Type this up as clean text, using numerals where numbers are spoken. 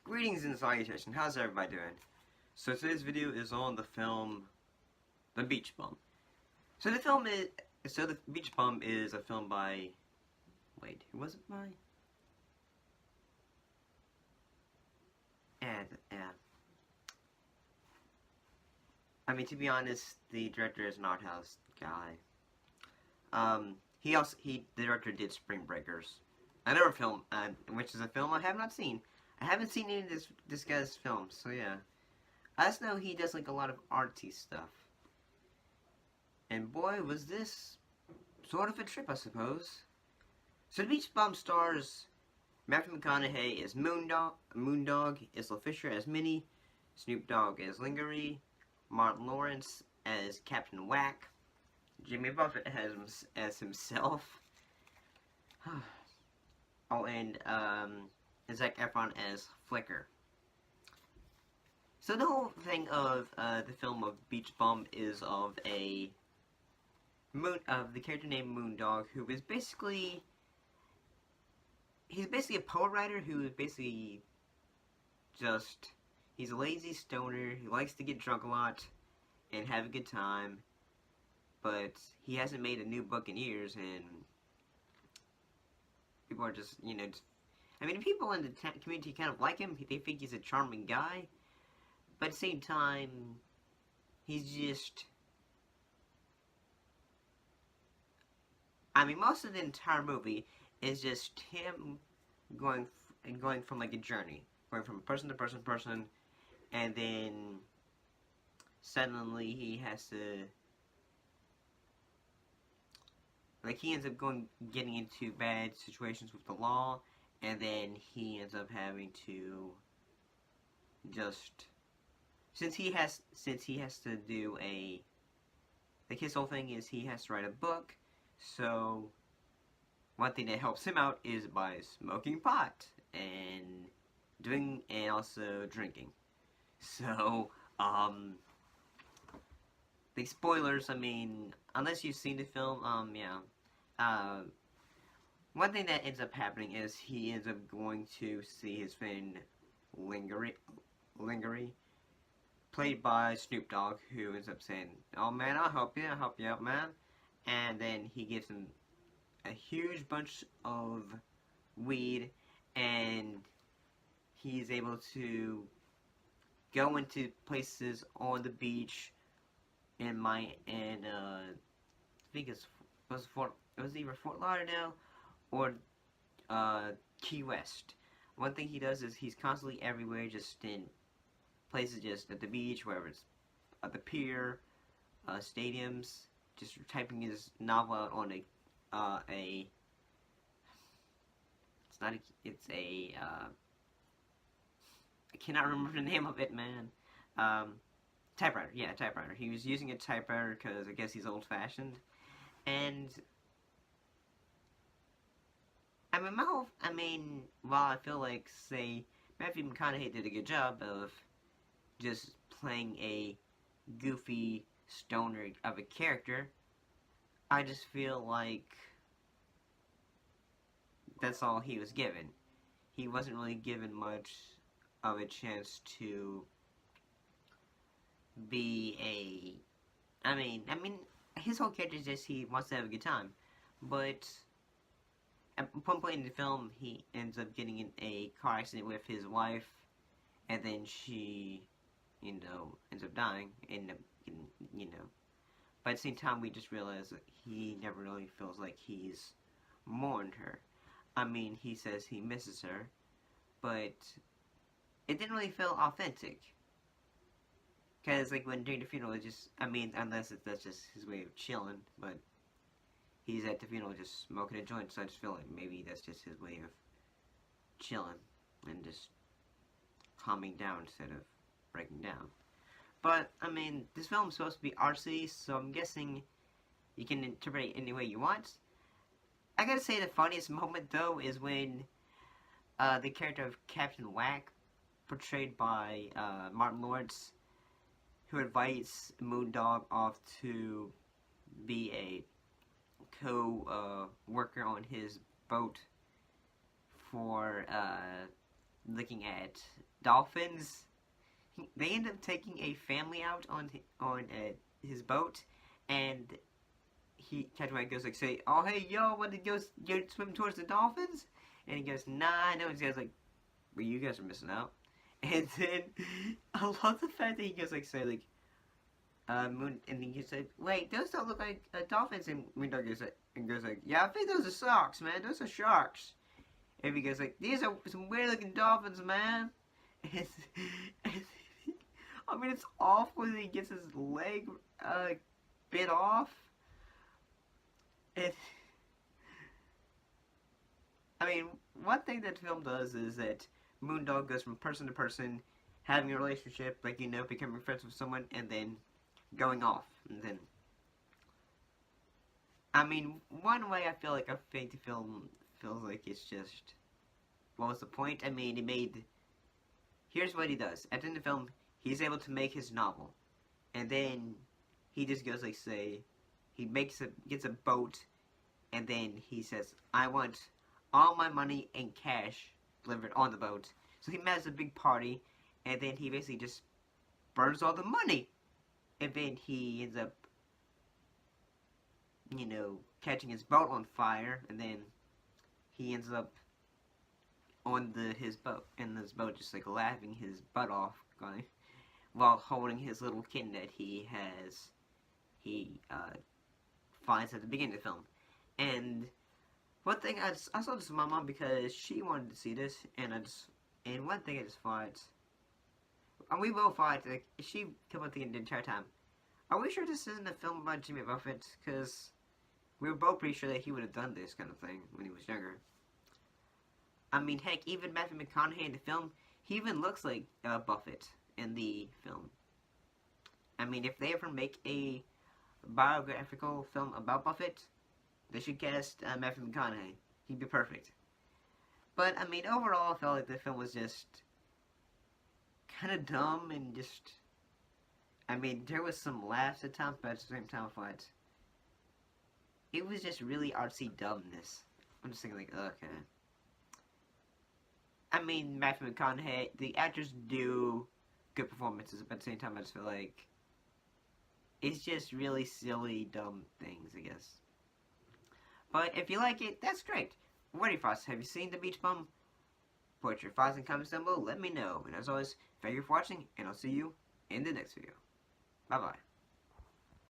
Greetings and salutations. How's everybody doing? So today's video is on the film The Beach Bum. So The Beach Bum is a film by, wait, who was it by? Yeah. I mean, to be honest, the director is an art house guy. The director did Spring Breakers, another film, which is a film I have not seen. I haven't seen any of this guy's films, so yeah. I just know he does like a lot of artsy stuff. And boy, was this sort of a trip, I suppose. So The Beach Bum stars Mathew McConaughey as Moondog, Isla Fisher as Minnie, Snoop Dogg as Lingerie, Martin Lawrence as Captain Whack, Jimmy Buffett as himself. Oh, and Zac Efron as Flicker. So the whole thing of the film of Beach Bum is of the character named Moondog, who is basically a poet writer who is basically he's a lazy stoner. He likes to get drunk a lot and have a good time, but he hasn't made a new book in years, and people are just, I mean, people in the community kind of like him. They think he's a charming guy, but at the same time, he's just, I mean, most of the entire movie is just him going from like a journey, going from person to person, and then suddenly he has to, like, he ends up getting into bad situations with the law, and then he ends up having to just, since he has to do like, his whole thing is he has to write a book. So one thing that helps him out is by smoking pot and also drinking. So the spoilers, I mean, unless you've seen the film, one thing that ends up happening is he ends up going to see his friend Lingerie, played by Snoop Dogg, who ends up saying, "Oh man, I'll help you out, man." And then he gives him a huge bunch of weed, and he's able to go into places on the beach I think it was either Fort Lauderdale or Key West. One thing he does is he's constantly everywhere, just in places, just at the beach, wherever it's at the pier, stadiums, just typing his novel out on I cannot remember the name of it, man. Typewriter, yeah, typewriter. He was using a typewriter because I guess he's old-fashioned. And while I feel like, say, Mathew McConaughey did a good job of just playing a goofy stoner of a character, I just feel like that's all he was given. He wasn't really given much of a chance to be I mean, his whole character is just he wants to have a good time, but at one point in the film, he ends up getting in a car accident with his wife, and then she, ends up dying, but at the same time, we just realize that he never really feels like he's mourned her. I mean, he says he misses her, but it didn't really feel authentic. Because, like, when during the funeral, it just, unless that's just his way of chilling, but he's at the funeral just smoking a joint, so I just feel like maybe that's just his way of chilling and just calming down instead of breaking down. But, this film is supposed to be artsy, so I'm guessing you can interpret it any way you want. I gotta say the funniest moment, though, is when the character of Captain Whack, portrayed by Martin Lawrence, who invites Moondog off to be a co-worker on his boat for looking at dolphins. They end up taking a family out on his boat, and Captain White goes like, say, "Oh hey yo, want to go swim towards the dolphins?" And he goes, "Nah, no." He goes like, "Well, you guys are missing out." And then I love the fact that he goes like, say like, Moon, and he goes like, "Wait, those don't look like dolphins." And Moondog goes like, "Yeah, I think those are sharks, man. Those are sharks." And he goes like, "These are some weird looking dolphins, man." And, and I mean, it's awful that he gets his leg bit off. And I mean, one thing that film does is that Moondog goes from person to person, having a relationship, like, you know, becoming friends with someone, and then going off. And then, I mean, one way I feel like a fake film feels like it's just, what was the point? I mean, here's what he does. At the end of the film, he's able to make his novel. And then he just goes like, say, he gets a boat, and then he says, "I want all my money in cash delivered on the boat." So he has a big party, and then he basically just burns all the money. And then he ends up, you know, catching his boat on fire, and then he ends up on his boat, and this boat just like laughing his butt off, going, while holding his little kitten that he finds at the beginning of the film. And one thing I saw this with my mom because she wanted to see this, and one thing I just thought, and we both thought, like, she kept on thinking the entire time, are we sure this isn't a film about Jimmy Buffett? Because we were both pretty sure that he would have done this kind of thing when he was younger. I mean, heck, even Mathew McConaughey in the film, he even looks like Buffett in the film. I mean, if they ever make a biographical film about Buffett, they should cast Mathew McConaughey. He'd be perfect. But, I mean, overall, I felt like the film was just kind of dumb and just, I mean, there was some laughs at times, but at the same time, I thought it was just really artsy dumbness. I'm just thinking like, okay. I mean, Matthew McConaughey, the actors do good performances, but at the same time, I just feel like it's just really silly, dumb things, I guess. But if you like it, that's great. What are your thoughts? Have you seen The Beach Bum? Put your thoughts in the comments down below. Let me know. And as always, thank you for watching, and I'll see you in the next video. Bye-bye.